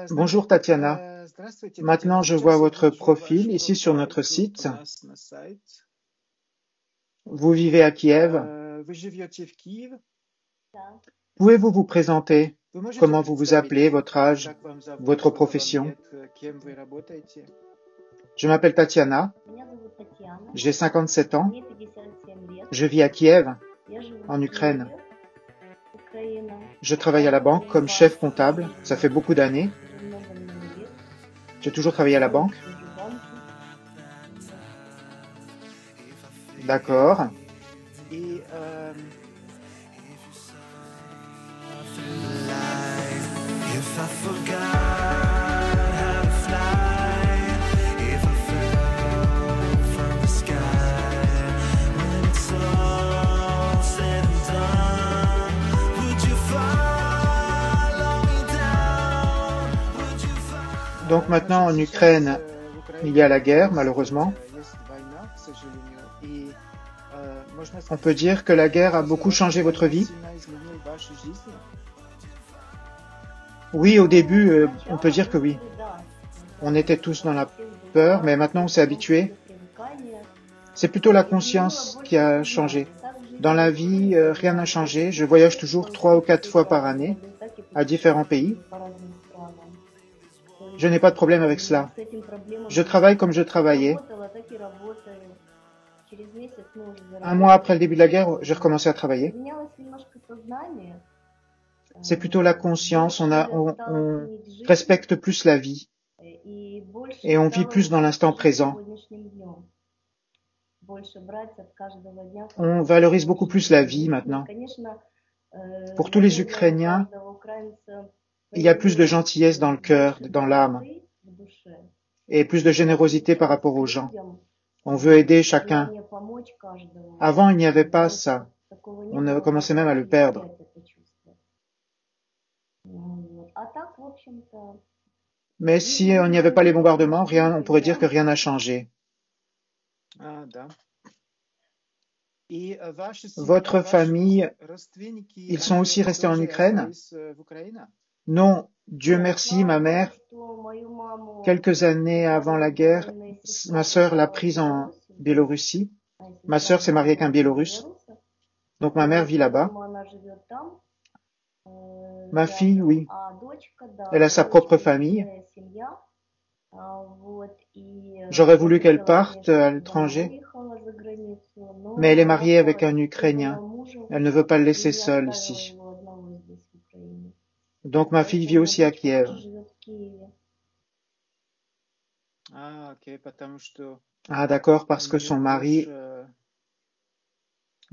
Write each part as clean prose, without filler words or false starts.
Bonjour Tatiana. Maintenant, je vois votre profil ici sur notre site. Vous vivez à Kiev. Pouvez-vous vous présenter? Comment vous vous appelez, votre âge, votre profession? Je m'appelle Tatiana. J'ai 57 ans. Je vis à Kiev, en Ukraine. Je travaille à la banque comme chef comptable. Ça fait beaucoup d'années. J'ai toujours travaillé à la banque. D'accord. Donc maintenant en Ukraine, il y a la guerre, malheureusement. On peut dire que la guerre a beaucoup changé votre vie? Oui, au début, on peut dire que oui. On était tous dans la peur, mais maintenant on s'est habitué. C'est plutôt la conscience qui a changé. Dans la vie, rien n'a changé. Je voyage toujours 3 ou 4 fois par année à différents pays. Je n'ai pas de problème avec cela. Je travaille comme je travaillais. Un mois après le début de la guerre, j'ai recommencé à travailler. C'est plutôt la conscience. On respecte plus la vie et on vit plus dans l'instant présent. On valorise beaucoup plus la vie maintenant. Pour tous les Ukrainiens, il y a plus de gentillesse dans le cœur, dans l'âme, et plus de générosité par rapport aux gens. On veut aider chacun. Avant, il n'y avait pas ça. On a commencé même à le perdre. Mais si on n'y avait pas les bombardements, on pourrait dire que rien n'a changé. Votre famille, ils sont aussi restés en Ukraine? Non, Dieu merci, ma mère, quelques années avant la guerre, ma sœur l'a prise en Biélorussie. Ma sœur s'est mariée avec un Biélorusse. Donc ma mère vit là-bas. Ma fille, oui. Elle a sa propre famille. J'aurais voulu qu'elle parte à l'étranger, mais elle est mariée avec un Ukrainien. Elle ne veut pas le laisser seul ici. Donc ma fille vit aussi à Kiev. Ah d'accord, parce que son mari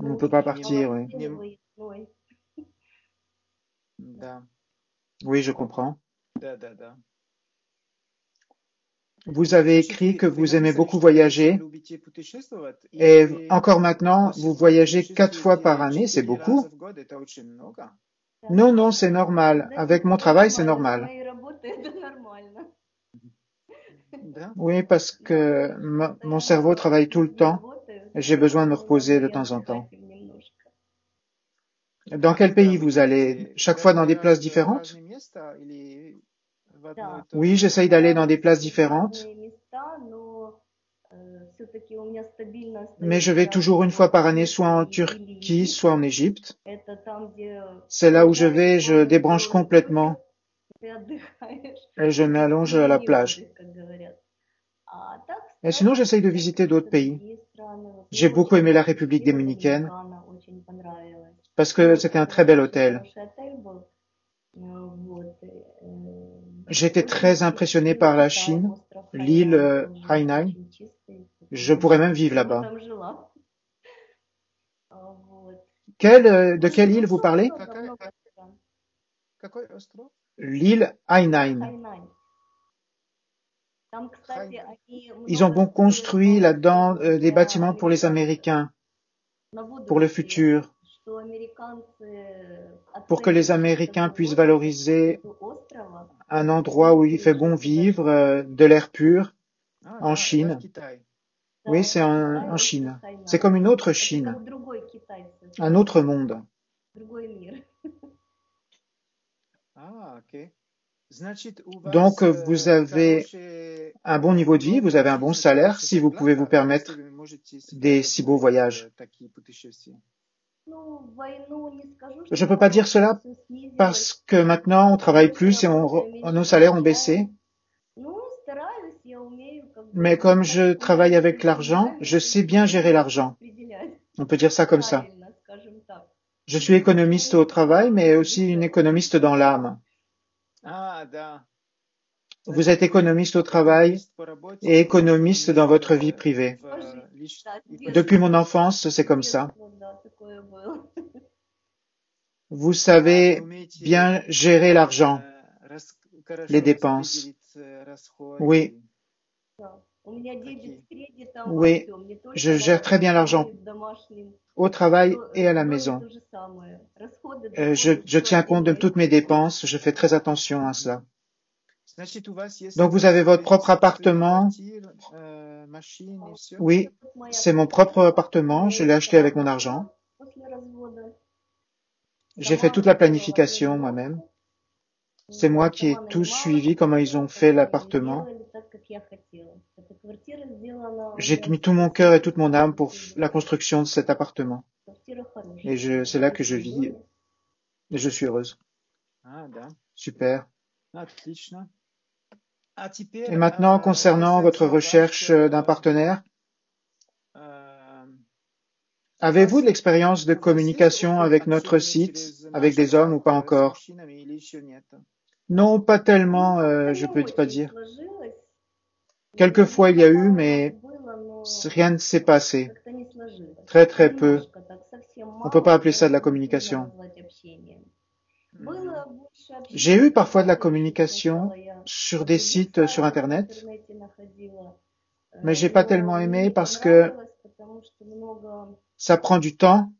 ne peut pas partir, oui. Oui, je comprends. Vous avez écrit que vous aimez beaucoup voyager et encore maintenant, vous voyagez 4 fois par année, c'est beaucoup? Non, non, c'est normal. Avec mon travail, c'est normal. Oui, parce que mon cerveau travaille tout le temps et j'ai besoin de me reposer de temps en temps. Dans quel pays vous allez? Chaque fois dans des places différentes? Oui, j'essaye d'aller dans des places différentes, mais je vais toujours une fois par année soit en Turquie, soit en Égypte. C'est là où je vais, je débranche complètement et je m'allonge à la plage. Et sinon, j'essaye de visiter d'autres pays. J'ai beaucoup aimé la République dominicaine parce que c'était un très bel hôtel. J'étais très impressionné par la Chine, l'île Hainan. Je pourrais même vivre là-bas. De quelle île vous parlez? L'île Hainan. Ils ont bon construit là-dedans des bâtiments pour les Américains, pour le futur, pour que les Américains puissent valoriser un endroit où il fait bon vivre, de l'air pur, en Chine. Oui, c'est en Chine. C'est comme une autre Chine, un autre monde. Donc, vous avez un bon niveau de vie, vous avez un bon salaire si vous pouvez vous permettre des si beaux voyages. Je ne peux pas dire cela parce que maintenant on travaille plus et nos salaires ont baissé. Mais comme je travaille avec l'argent, je sais bien gérer l'argent. On peut dire ça comme ça. Je suis économiste au travail, mais aussi une économiste dans l'âme. Vous êtes économiste au travail et économiste dans votre vie privée. Depuis mon enfance, c'est comme ça. Vous savez bien gérer l'argent, les dépenses. Oui. Oui, je gère très bien l'argent au travail et à la maison. Je tiens compte de toutes mes dépenses, je fais très attention à cela. Donc vous avez votre propre appartement. Oui, c'est mon propre appartement, je l'ai acheté avec mon argent. J'ai fait toute la planification moi-même. C'est moi qui ai tout suivi, comment ils ont fait l'appartement. J'ai mis tout mon cœur et toute mon âme pour la construction de cet appartement. Et c'est là que je vis. Et je suis heureuse. Super. Et maintenant, concernant votre recherche d'un partenaire, avez-vous de l'expérience de communication avec notre site, avec des hommes ou pas encore? Non, pas tellement, je peux pas dire. Quelquefois il y a eu, mais rien ne s'est passé. Très très peu. On peut pas appeler ça de la communication. J'ai eu parfois de la communication sur des sites sur Internet, mais j'ai pas tellement aimé parce que ça prend du temps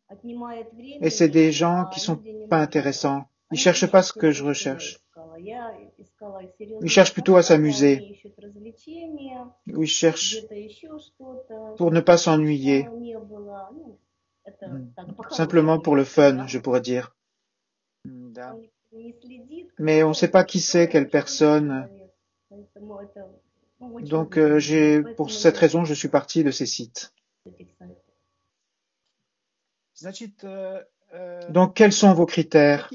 et c'est des gens qui sont pas intéressants. Ils cherchent pas ce que je recherche. Ils cherchent plutôt à s'amuser. Ou ils cherchent pour ne pas s'ennuyer. Simplement pour le fun, je pourrais dire. Mais on ne sait pas qui c'est, quelle personne. Donc, pour cette raison, je suis parti de ces sites. Donc, quels sont vos critères?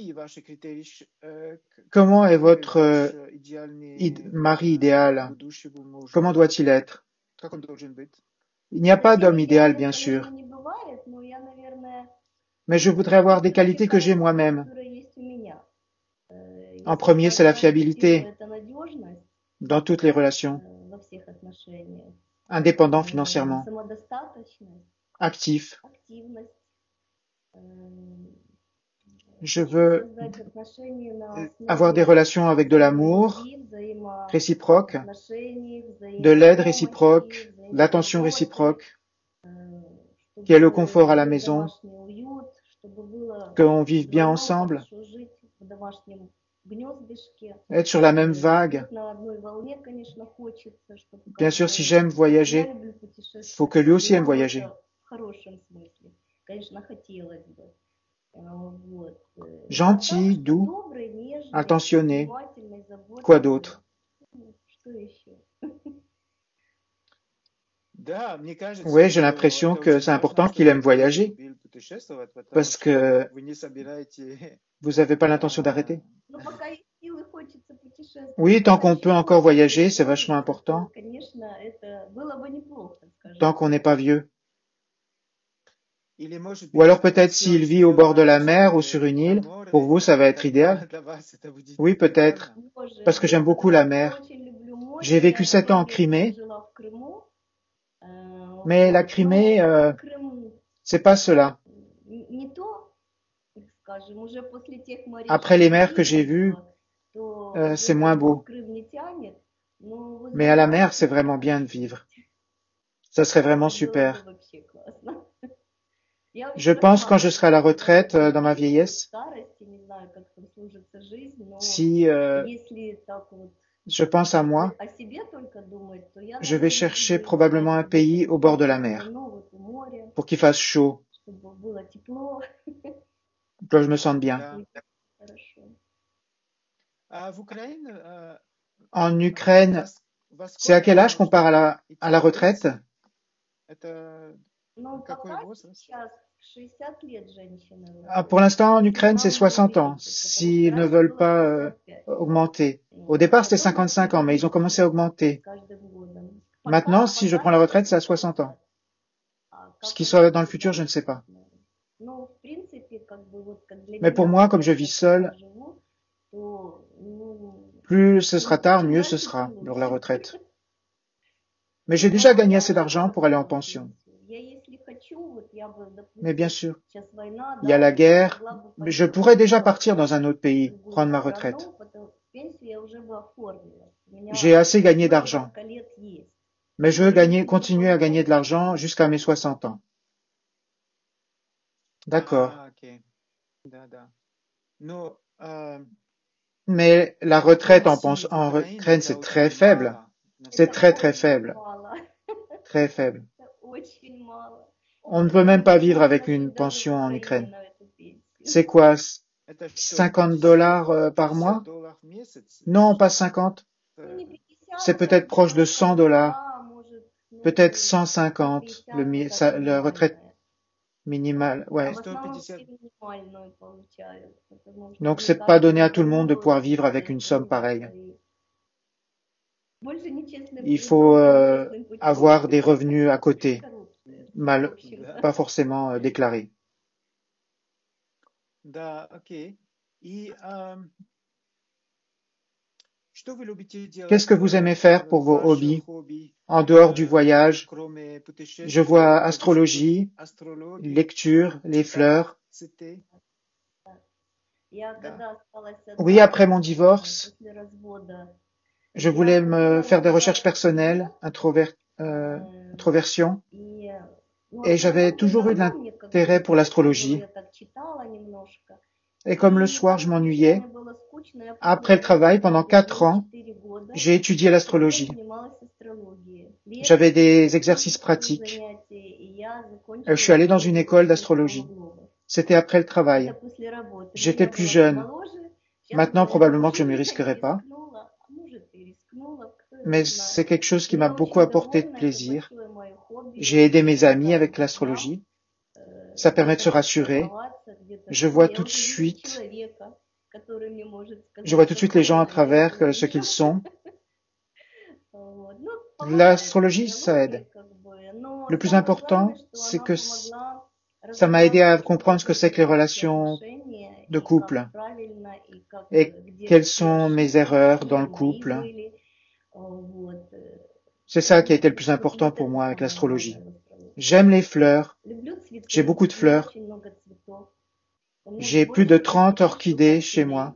Comment est votre mari idéal? Comment doit-il être? Il n'y a pas d'homme idéal, bien sûr. Mais je voudrais avoir des qualités que j'ai moi-même. En premier, c'est la fiabilité dans toutes les relations. Indépendant financièrement. Actif. Je veux avoir des relations avec de l'amour réciproque, de l'aide réciproque, l'attention réciproque, qu'il y ait le confort à la maison, qu'on vive bien ensemble, être sur la même vague. Bien sûr, si j'aime voyager, il faut que lui aussi aime voyager. Gentil, doux, attentionné. Quoi d'autre? Oui, j'ai l'impression que c'est important qu'il aime voyager, parce que vous n'avez pas l'intention d'arrêter. Oui, tant qu'on peut encore voyager, c'est vachement important, tant qu'on n'est pas vieux. Ou alors peut-être s'il vit au bord de la mer ou sur une île, pour vous, ça va être idéal. Oui, peut-être, parce que j'aime beaucoup la mer. J'ai vécu 7 ans en Crimée, mais la Crimée, c'est pas cela. Après les mers que j'ai vues, c'est moins beau. Mais à la mer, c'est vraiment bien de vivre. Ça serait vraiment super. Je pense quand je serai à la retraite, dans ma vieillesse, si je pense à moi, je vais chercher probablement un pays au bord de la mer pour qu'il fasse chaud, que je me sente bien. En Ukraine, c'est à quel âge qu'on part à la retraite? Pour l'instant, en Ukraine, c'est 60 ans, s'ils ne veulent pas augmenter. Au départ, c'était 55 ans, mais ils ont commencé à augmenter. Maintenant, si je prends la retraite, c'est à 60 ans. Ce qui sera dans le futur, je ne sais pas. Mais pour moi, comme je vis seul, plus ce sera tard, mieux ce sera pour la retraite. Mais j'ai déjà gagné assez d'argent pour aller en pension. Mais bien sûr, il y a la guerre, mais je pourrais déjà partir dans un autre pays, prendre ma retraite. J'ai assez gagné d'argent, mais je veux continuer à gagner de l'argent jusqu'à mes 60 ans. D'accord. Mais la retraite en Ukraine, c'est très faible. C'est très très faible. Très faible. On ne peut même pas vivre avec une pension en Ukraine. C'est quoi? 50 dollars par mois? Non, pas 50. C'est peut-être proche de 100 dollars. Peut-être 150, la retraite minimale. Ouais. Donc c'est pas donné à tout le monde de pouvoir vivre avec une somme pareille. Il faut avoir des revenus à côté, pas forcément déclarés. Qu'est-ce que vous aimez faire pour vos hobbies en dehors du voyage? Je vois astrologie, lecture, les fleurs. Oui, après mon divorce, je voulais me faire des recherches personnelles, introversion, et j'avais toujours eu de l'intérêt pour l'astrologie. Et comme le soir je m'ennuyais, après le travail, pendant 4 ans, j'ai étudié l'astrologie. J'avais des exercices pratiques. Je suis allé dans une école d'astrologie. C'était après le travail. J'étais plus jeune. Maintenant, probablement que je ne m'y risquerai pas. Mais c'est quelque chose qui m'a beaucoup apporté de plaisir. J'ai aidé mes amis avec l'astrologie. Ça permet de se rassurer. Je vois tout de suite les gens à travers ce qu'ils sont. L'astrologie, ça aide. Le plus important, c'est que ça m'a aidé à comprendre ce que c'est que les relations de couple et quelles sont mes erreurs dans le couple. C'est ça qui a été le plus important pour moi avec l'astrologie. J'aime les fleurs. J'ai beaucoup de fleurs. J'ai plus de 30 orchidées chez moi.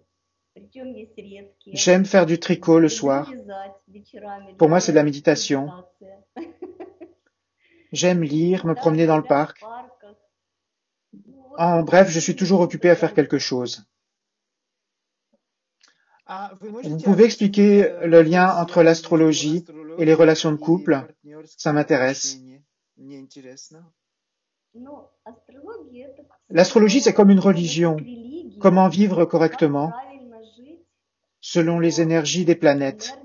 J'aime faire du tricot le soir. Pour moi, c'est de la méditation. J'aime lire, me promener dans le parc. En bref, je suis toujours occupé à faire quelque chose. Vous pouvez expliquer le lien entre l'astrologie et les relations de couple? Ça m'intéresse. L'astrologie, c'est comme une religion. Comment vivre correctement selon les énergies des planètes?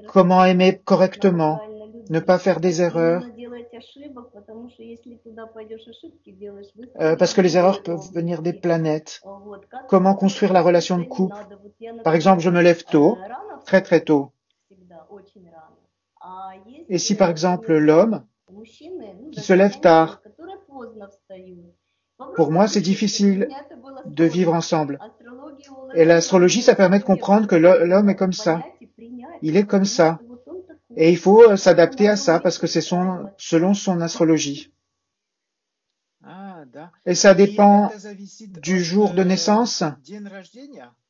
Comment aimer correctement? Ne pas faire des erreurs? Parce que les erreurs peuvent venir des planètes. Comment construire la relation de couple? Par exemple, je me lève tôt, très très tôt. Et si par exemple l'homme qui se lève tard, pour moi c'est difficile de vivre ensemble. Et l'astrologie, ça permet de comprendre que l'homme est comme ça. Il est comme ça. Et il faut s'adapter à ça parce que c'est selon son astrologie. Et ça dépend du jour de naissance.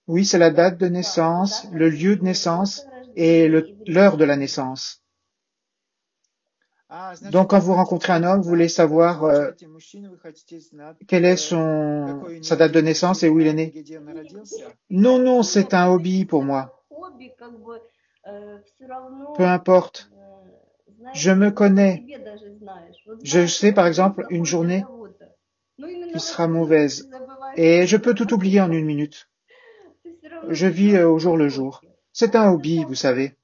Oui, c'est la date de naissance, le lieu de naissance et l'heure de la naissance. Donc, quand vous rencontrez un homme, vous voulez savoir quelle est sa date de naissance et où il est né. Non, non, c'est un hobby pour moi. Peu importe. Je me connais. Je sais, par exemple, une journée qui sera mauvaise. Et je peux tout oublier en une minute. Je vis au jour le jour. C'est un hobby, vous savez.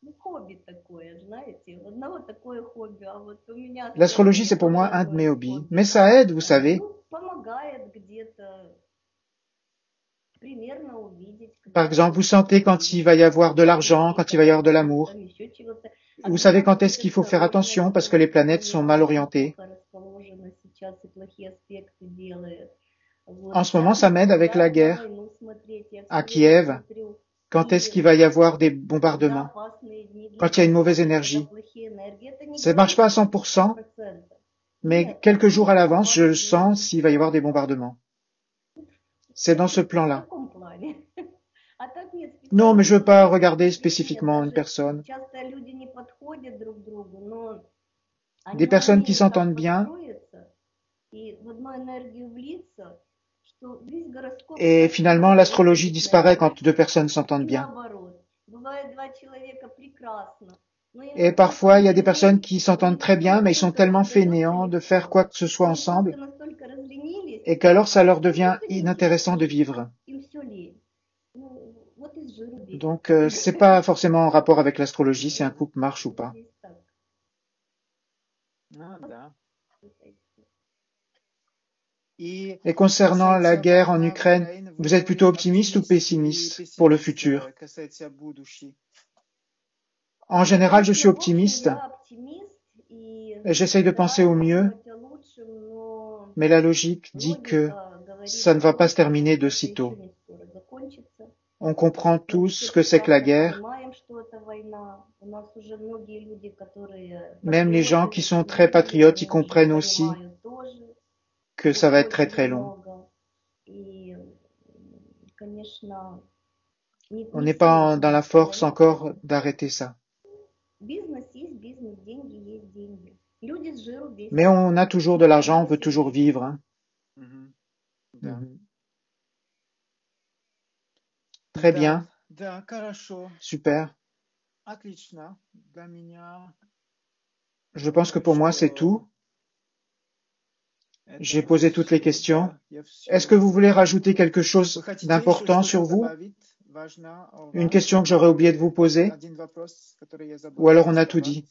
L'astrologie, c'est pour moi un de mes hobbies. Mais ça aide, vous savez. Par exemple, vous sentez quand il va y avoir de l'argent, quand il va y avoir de l'amour. Vous savez quand est-ce qu'il faut faire attention parce que les planètes sont mal orientées. En ce moment, ça m'aide avec la guerre à Kiev. Quand est-ce qu'il va y avoir des bombardements? Quand il y a une mauvaise énergie. Ça ne marche pas à 100%, mais quelques jours à l'avance, je sens s'il va y avoir des bombardements. C'est dans ce plan-là. Non, mais je veux pas regarder spécifiquement une personne. Des personnes qui s'entendent bien. Et finalement, l'astrologie disparaît quand deux personnes s'entendent bien. Et parfois, il y a des personnes qui s'entendent très bien, mais ils sont tellement fainéants de faire quoi que ce soit ensemble, et qu'alors ça leur devient inintéressant de vivre. Donc, c'est pas forcément en rapport avec l'astrologie si un couple marche ou pas. Et concernant la guerre en Ukraine, vous êtes plutôt optimiste ou pessimiste pour le futur? En général, je suis optimiste. J'essaye de penser au mieux, mais la logique dit que ça ne va pas se terminer de sitôt. On comprend tous ce que c'est que la guerre. Même les gens qui sont très patriotes, ils comprennent aussi que ça va être très très long. On n'est pas dans la force encore d'arrêter ça. Mais on a toujours de l'argent, on veut toujours vivre. Hein. Très bien. Super. Je pense que pour moi, c'est tout. J'ai posé toutes les questions. Est-ce que vous voulez rajouter quelque chose d'important sur vous? Une question que j'aurais oublié de vous poser? Ou alors on a tout dit?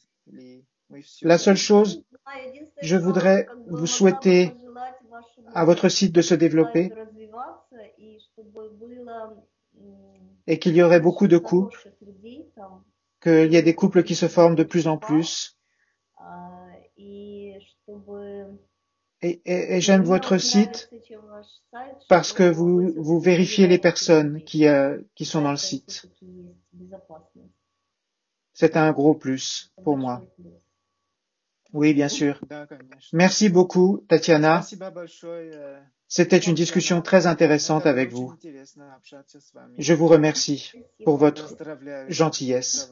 La seule chose, je voudrais vous souhaiter à votre site de se développer et qu'il y aurait beaucoup de couples, qu'il y ait des couples qui se forment de plus en plus. Et j'aime votre site parce que vous vérifiez les personnes qui sont dans le site. C'est un gros plus pour moi. Oui, bien sûr. Merci beaucoup, Tatiana. C'était une discussion très intéressante avec vous. Je vous remercie pour votre gentillesse.